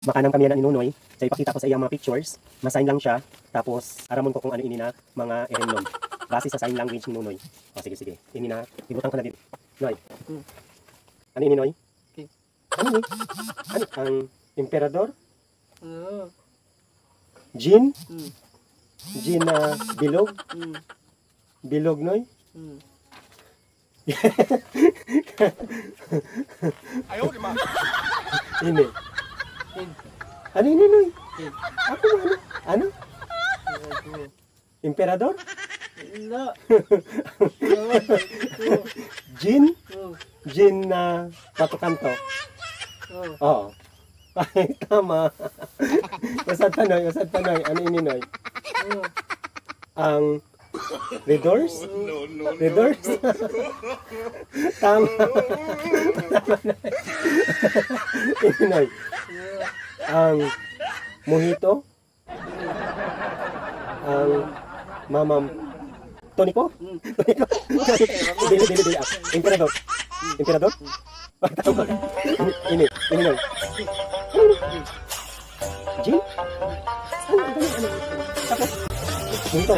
makanang kami na inunoy. So ipakita ko sa iya mga pictures. Masign lang siya. Tapos aramon ko kung ano ini na mga erenlon. Base sa sign language ni Nunoy. O sige sige. Ini na ibutang ko na dito. Noy. Ano ini Noy? Okay. Ano ni? Ano ang emperador? Oo. Jin? Mm. Jin na bilog? Mm. Bilog Noy? Mm. Ayaw, di ba? Ini. Kin. Ano ini Noy? Kin. Ako ano? Ano? Ako. Emperador? Wala. Jin? Oo. Jin na patukanto? Oo. Oo. Ay, tama. Usad Panoy. Ano ini Noy? Oo. Ang Red Doors? Red Doors? Tama. Ini Noy. Ang Mojito? Ang Mamam Tonico? Tonico? Dili. Emperador? Emperador? Ah, tama. Ini Noy. Jin? Ano? Tapos? Mojito.